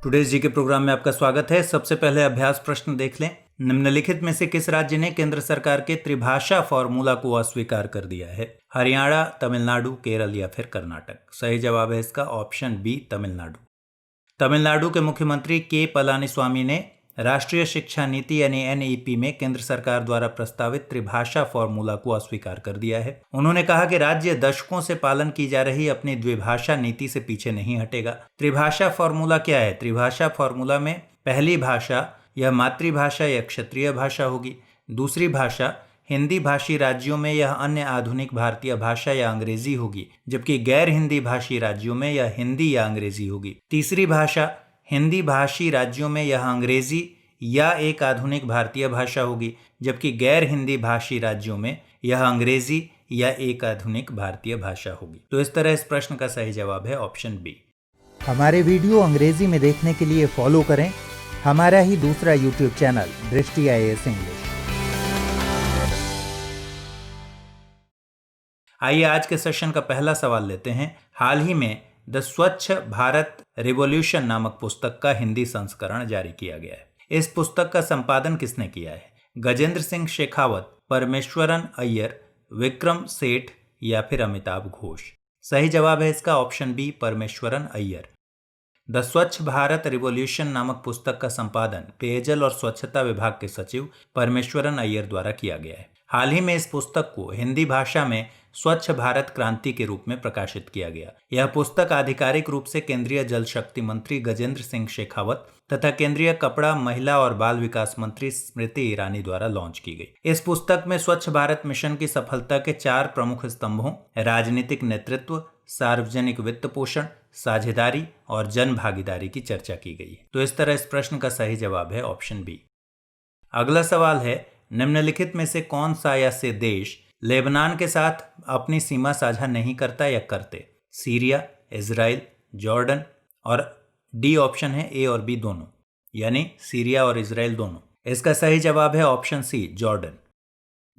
Today's जी के programme में आपका स्वागत है। सबसे पहले अभ्यास प्रश्न देख लें। निम्नलिखित में से किस राज्य ने केंद्र सरकार के त्रिभाषा फॉर्मूला को अस्वीकार कर दिया है? हरियाणा, तमिलनाडु, केरल या फिर कर्नाटक। सही जवाब है इसका ऑप्शन बी, तमिलनाडु। तमिलनाडु के मुख्यमंत्री के पलानीस्वामी ने राष्ट्रीय शिक्षा नीति यानी एनईपी में केंद्र सरकार द्वारा प्रस्तावित त्रिभाषा फॉर्मूला को अस्वीकार कर दिया है। उन्होंने कहा कि राज्य दशकों से पालन की जा रही अपनी द्विभाषा नीति से पीछे नहीं हटेगा। त्रिभाषा फॉर्मूला क्या है? त्रिभाषा फॉर्मूला में पहली भाषा यह मातृभाषा या क्षेत्रीय भाषा होगी, दूसरी भाषा हिंदी भाषी राज्यों में यह अन्य आधुनिक भारतीय भाषा या अंग्रेजी होगी, जबकि गैर हिंदी भाषी राज्यों में यह हिंदी या अंग्रेजी होगी। तीसरी भाषा हिंदी भाषी राज्यों में यह अंग्रेजी या एक आधुनिक भारतीय भाषा होगी, जबकि गैर हिंदी भाषी राज्यों में यह अंग्रेजी या एक आधुनिक भारतीय भाषा होगी। तो इस तरह इस प्रश्न का सही जवाब है ऑप्शन बी। हमारे वीडियो अंग्रेजी में देखने के लिए फॉलो करें हमारा ही दूसरा यूट्यूब चैनल दृष्टि IAS इंग्लिश। आइए आज के सेशन का पहला सवाल लेते हैं। हाल ही में द स्वच्छ भारत रिवॉल्यूशन नामक पुस्तक का हिंदी संस्करण जारी किया गया है। इस पुस्तक का संपादन किसने किया है? गजेंद्र सिंह शेखावत, परमेश्वरन अय्यर, विक्रम सेठ या फिर अमिताभ घोष। सही जवाब है इसका option B, Parameswaran Iyer. The Swachh Bharat revolution नामक पुस्तक का संपादन पेयजल और स्वच्छता विभाग के सचिव परमेश्वरन अय्यर द्वारा किया गया है। हाल ही में इस पुस्तक को हिंदी भाषा में स्वच्छ भारत क्रांति के रूप में प्रकाशित किया गया। यह पुस्तक आधिकारिक रूप से केंद्रीय जल शक्ति मंत्री गजेंद्र सिंह शेखावत तथा केंद्रीय कपड़ा, महिला और बाल विकास मंत्री स्मृति ईरानी द्वारा लॉन्च की गई। इस पुस्तक में स्वच्छ भारत मिशन की सफलता के 4 प्रमुख स्तंभों राजनीतिक नेतृत्व, सार्वजनिक वित्त पोषण, साझेदारी और जन भागीदारी की चर्चा की गई है। तो इस तरह इस प्रश्न का सही जवाब है ऑप्शन बी। अगला सवाल है, निम्नलिखित में से कौन सा ऐसे देश लेबनान के साथ अपनी सीमा साझा नहीं करता या करते? सीरिया, इजराइल, जॉर्डन और डी ऑप्शन है ए और बी दोनों, यानी सीरिया और इजराइल दोनों। इसका सही जवाब है ऑप्शन सी, जॉर्डन।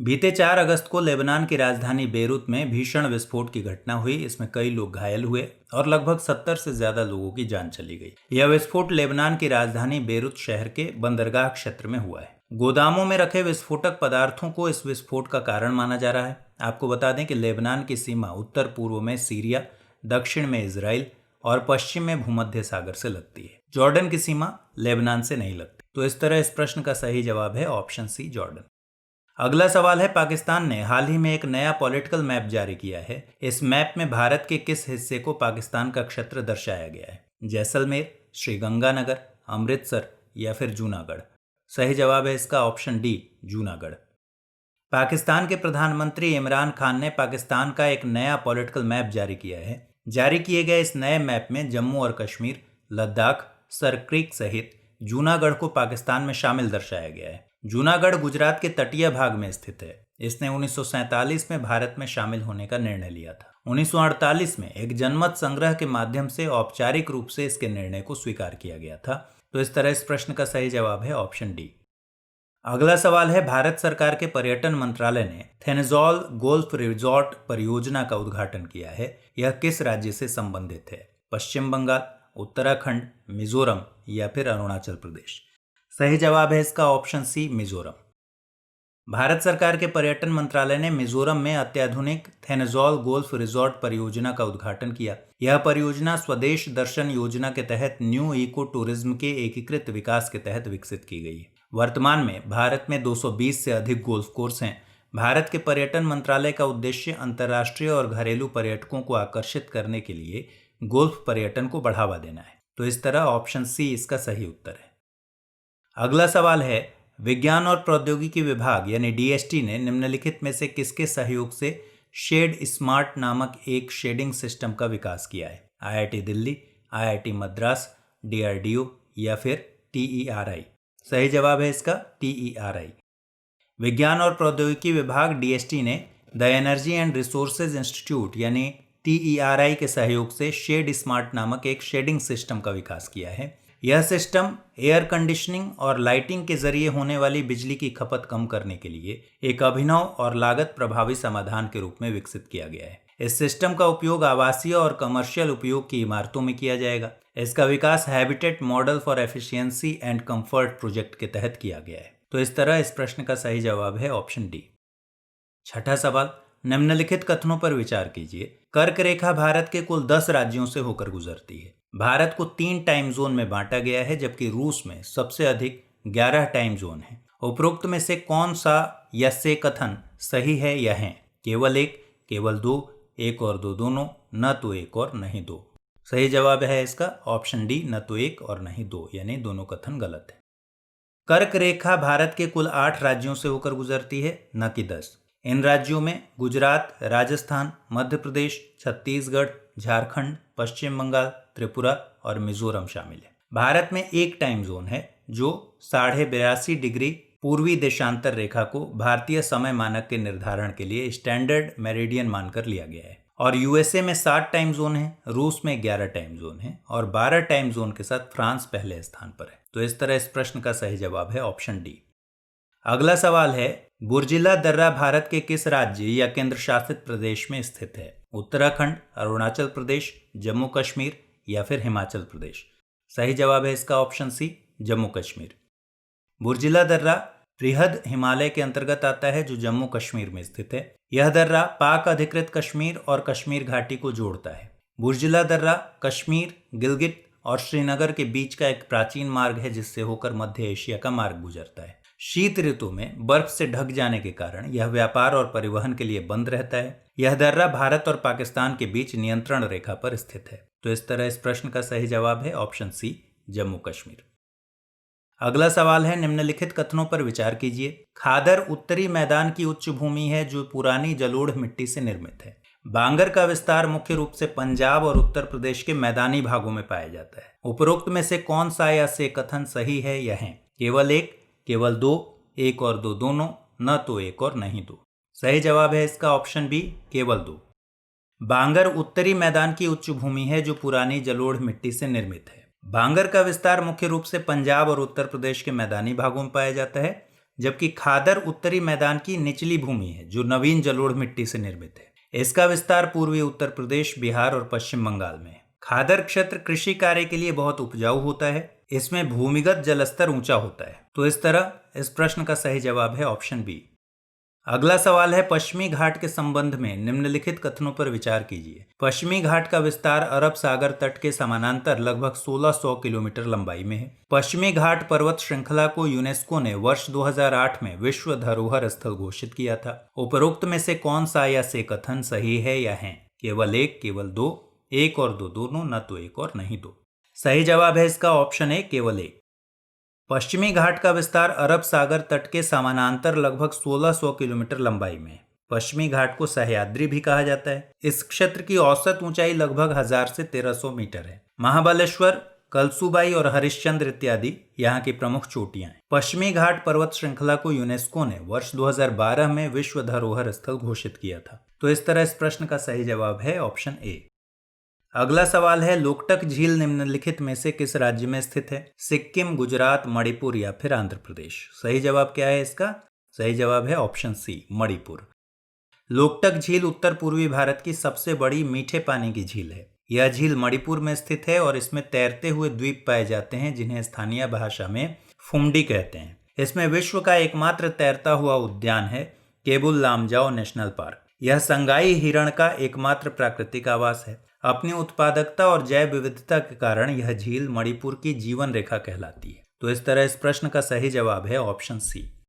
बीते 4 अगस्त को लेबनान की राजधानी बेरूत में भीषण विस्फोट की घटना हुई। इसमें कई लोग घायल हुए और लगभग 70 से ज्यादा लोगों की जान चली गई। यह विस्फोट लेबनान की राजधानी बेरूत शहर के बंदरगाह क्षेत्र में हुआ है। गोदामों में रखे विस्फोटक पदार्थों को इस विस्फोट का कारण माना जा रहा है। आपको बता दें कि लेबनान की सीमा उत्तर पूर्व में सीरिया, दक्षिण में इजराइल और पश्चिम में भूमध्य सागर से लगती है। जॉर्डन की सीमा लेबनान से नहीं लगती। तो इस तरह इस प्रश्न का सही जवाब है ऑप्शन सी, जॉर्डन। अगला सवाल है, पाकिस्तान ने हाल ही में एक नया पॉलिटिकल मैप जारी किया है। इस मैप में भारत के किस हिस्से को पाकिस्तान का क्षेत्र दर्शाया गया है? जैसलमेर, श्रीगंगानगर, अमृतसर या फिर जूनागढ़। सही जवाब है इसका ऑप्शन डी, जूनागढ़। पाकिस्तान के प्रधानमंत्री इमरान खान ने पाकिस्तान का एक नया पॉलिटिकल मैप जारी किया है। जारी किए गए इस नए मैप में जम्मू और कश्मीर, लद्दाख, सरक्रीक सहित जूनागढ़ को पाकिस्तान में शामिल दर्शाया गया है। जूनागढ़ गुजरात के तटीय भाग में स्थित है। इसने 1947 में भारत में शामिल होने का निर्णय लिया था। 1948 में एक जनमत संग्रह के माध्यम से औपचारिक रूप से इसके निर्णय को स्वीकार किया गया था। तो इस तरह इस प्रश्न का सही जवाब है ऑप्शन डी। अगला सवाल है, भारत सरकार के पर्यटन मंत्रालय ने थेनेजॉल गोल्फ रिजॉर्ट परियोजना का उद्घाटन किया है। यह किस राज्य से संबंधित है? पश्चिम बंगाल, उत्तराखंड, मिजोरम या फिर अरुणाचल प्रदेश। सही जवाब है इसका ऑप्शन सी, मिजोरम। भारत सरकार के पर्यटन मंत्रालय ने मिजोरम में अत्याधुनिक थेनेजॉल गोल्फ रिजॉर्ट परियोजना का उद्घाटन किया। यह परियोजना स्वदेश दर्शन योजना के तहत न्यू इको टूरिज्म के एकीकृत विकास के तहत विकसित की गई है। वर्तमान में भारत में 220 से अधिक गोल्फ कोर्स हैं। भारत के पर्यटन मंत्रालय का उद्देश्य अंतर्राष्ट्रीय और घरेलू पर्यटकों को आकर्षित करने के लिए गोल्फ पर्यटन को बढ़ावा देना है। तो इस तरह ऑप्शन सी इसका सही उत्तर है। अगला सवाल है, विज्ञान और प्रौद्योगिकी विभाग यानी DST ने निम्नलिखित में से किसके सहयोग से शेड स्मार्ट नामक एक शेडिंग सिस्टम का विकास किया है? IIT Delhi, IIT Madras, DRDO या फिर TERI। सही जवाब है इसका TERI। विज्ञान और प्रौद्योगिकी विभाग DST ने the energy and resources institute यानी TERI के सहयोग से शेड स्मार्ट नामक एक शेडिंग सिस्टम का विकास किया है। यह सिस्टम एयर कंडीशनिंग और लाइटिंग के जरिए होने वाली बिजली की खपत कम करने के लिए एक अभिनव और लागत प्रभावी समाधान के रूप में विकसित किया गया है। इस सिस्टम का उपयोग आवासीय और कमर्शियल उपयोग की इमारतों में किया जाएगा। इसका विकास habitat model for efficiency and comfort project के तहत किया गया है। तो इस तरह इस प्रश्न का सही जवाब है ऑप्शन डी। छठा सवाल, निम्नलिखित कथनों पर विचार कीजिए। कर्क रेखा भारत के कुल 10 राज्यों से होकर गुजरती है। भारत को 3 टाइम जोन में बांटा गया है, जबकि रूस में सबसे अधिक 11 टाइम जोन है। उपरोक्त में से कौन सा या से कथन सही है या है? केवल एक, केवल दो, एक और दो दोनों, न तो एक और नहीं दो। सही जवाब है इसका ऑप्शन डी, न तो एक और नहीं दो, यानी दोनों कथन गलत है। कर्क रेखा भारत के कुल 8 राज्यों से होकर गुजरती है, न कि 10। इन राज्यों में गुजरात, राजस्थान, मध्य प्रदेश, छत्तीसगढ़, झारखंड, पश्चिम बंगाल, त्रिपुरा और मिजोरम शामिल है। भारत में एक टाइम जोन है जो 82.5 डिग्री पूर्वी देशांतर रेखा को भारतीय समय मानक के निर्धारण के लिए स्टैंडर्ड मेरिडियन मानकर लिया गया है। और यूएसए में 7 टाइम जोन है, रूस में 11 टाइम जोन है और 12 टाइम जोन के साथ फ्रांस पहले स्थान पर है। तो इस तरह इस प्रश्न का सही जवाब है ऑप्शन डी। अगला सवाल है, बुर्जिला दर्रा भारत के किस राज्य या केंद्र शासित प्रदेश में स्थित है? उत्तराखंड, अरुणाचल प्रदेश, जम्मू कश्मीर या फिर हिमाचल प्रदेश? सही जवाब है इसका ऑप्शन सी, जम्मू कश्मीर। बुर्जिला दर्रा बृहद हिमालय के अंतर्गत आता है जो जम्मू कश्मीर में स्थित है। यह दर्रा पाक अधिकृत कश्मीर और कश्मीर घाटी को जोड़ता है। बुर्जिला दर्रा कश्मीर, गिलगित और श्रीनगर के बीच का एक प्राचीन मार्ग है जिससे होकर मध्य एशिया का मार्ग गुजरता है। शीत ऋतु में बर्फ से ढक जाने के कारण यह व्यापार और परिवहन के लिए बंद रहता है। यह दर्रा भारत और पाकिस्तान के बीच नियंत्रण रेखा पर स्थित है। तो इस तरह इस प्रश्न का सही जवाब है ऑप्शन सी, जम्मू कश्मीर। अगला सवाल है, निम्नलिखित कथनों पर विचार कीजिए। खादर उत्तरी मैदान की उच्च भूमि है जो पुरानी जलोढ़ मिट्टी से निर्मित है। बांगर का विस्तार मुख्य रूप से पंजाब और उत्तर प्रदेश के मैदानी भागों में पाया जाता है। उपरोक्त में से कौन सा या से कथन सही है या है? केवल एक, केवल दो, एक और दो दोनों, न तो एक और नहीं दो। सही जवाब है इसका ऑप्शन बी, केवल दो। बांगर उत्तरी मैदान की उच्च भूमि है जो पुरानी जलोढ़ मिट्टी से निर्मित है। बांगर का विस्तार मुख्य रूप से पंजाब और उत्तर प्रदेश के मैदानी भागों में पाया जाता है, जबकि खादर उत्तरी मैदान की निचली भूमि है जो नवीन जलोढ़ मिट्टी से निर्मित है। इसका विस्तार पूर्वी उत्तर प्रदेश, बिहार और पश्चिम बंगाल में है। खादर क्षेत्र कृषि कार्य के लिए बहुत उपजाऊ होता है। इसमें भूमिगत जलस्तर ऊंचा होता है। तो इस तरह इस प्रश्न का सही जवाब है ऑप्शन बी। अगला सवाल है, पश्चिमी घाट के संबंध में निम्नलिखित कथनों पर विचार कीजिए। पश्चिमी घाट का विस्तार अरब सागर तट के समानांतर लगभग 1600 किलोमीटर लंबाई में है। पश्चिमी घाट पर्वत श्रृंखला को यूनेस्को ने वर्ष 2008 में विश्व धरोहर स्थल घोषित किया था। उपरोक्त में से कौन सा या से कथन सही है या है? केवल एक, केवल दो, एक और दो दोनों, न तो एक और नहीं दो। सही जवाब है इसका ऑप्शन ए, केवल एक। पश्चिमी घाट का विस्तार अरब सागर तट के समानांतर लगभग 1600 किलोमीटर लंबाई में है। पश्चिमी घाट को सह्याद्री भी कहा जाता है। इस क्षेत्र की औसत ऊंचाई लगभग 1000 से 1300 मीटर है। महाबलेश्वर, कलसूबाई और हरिश्चंद्र इत्यादि यहाँ की प्रमुख चोटियां हैं। पश्चिमी घाट पर्वत श्रृंखला को यूनेस्को ने वर्ष 2012 में विश्व धरोहर स्थल घोषित किया था। तो इस तरह इस प्रश्न का सही जवाब है ऑप्शन ए। अगला सवाल है, लोकटक झील निम्नलिखित में से किस राज्य में स्थित है? सिक्किम, गुजरात, मणिपुर या फिर आंध्र प्रदेश? सही जवाब क्या है इसका? सही जवाब है ऑप्शन सी, मणिपुर। लोकटक झील उत्तर पूर्वी भारत की सबसे बड़ी मीठे पानी की झील है। यह झील मणिपुर में स्थित है और इसमें तैरते हुए द्वीप पाए जाते हैं जिन्हें स्थानीय भाषा में फुमडी कहते हैं। इसमें विश्व का एकमात्र तैरता हुआ उद्यान है केबुल लामजाओ नेशनल पार्क। यह संगाई हिरण का एकमात्र प्राकृतिक आवास है। अपनी उत्पादकता और जैव विविधता के कारण यह झील मणिपुर की जीवन रेखा कहलाती है। तो इस तरह इस प्रश्न का सही जवाब है ऑप्शन सी।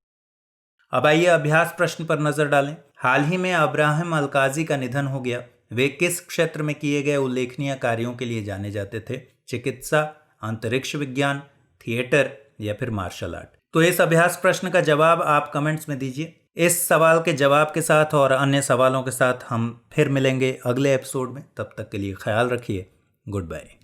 अब आइए अभ्यास प्रश्न पर नजर डालें। हाल ही में अब्राहम अलकाजी का निधन हो गया। वे किस क्षेत्र में किए गए उल्लेखनीय कार्यों के लिए जाने जाते थे? चिकित्सा, अंतरिक्ष विज्ञान, थिएटर या फिर मार्शल आर्ट? तो इस अभ्यास प्रश्न का जवाब आप कमेंट्स में दीजिए। इस सवाल के जवाब के साथ और अन्य सवालों के साथ हम फिर मिलेंगे अगले एपिसोड में। तब तक के लिए ख्याल रखिए। Good bye.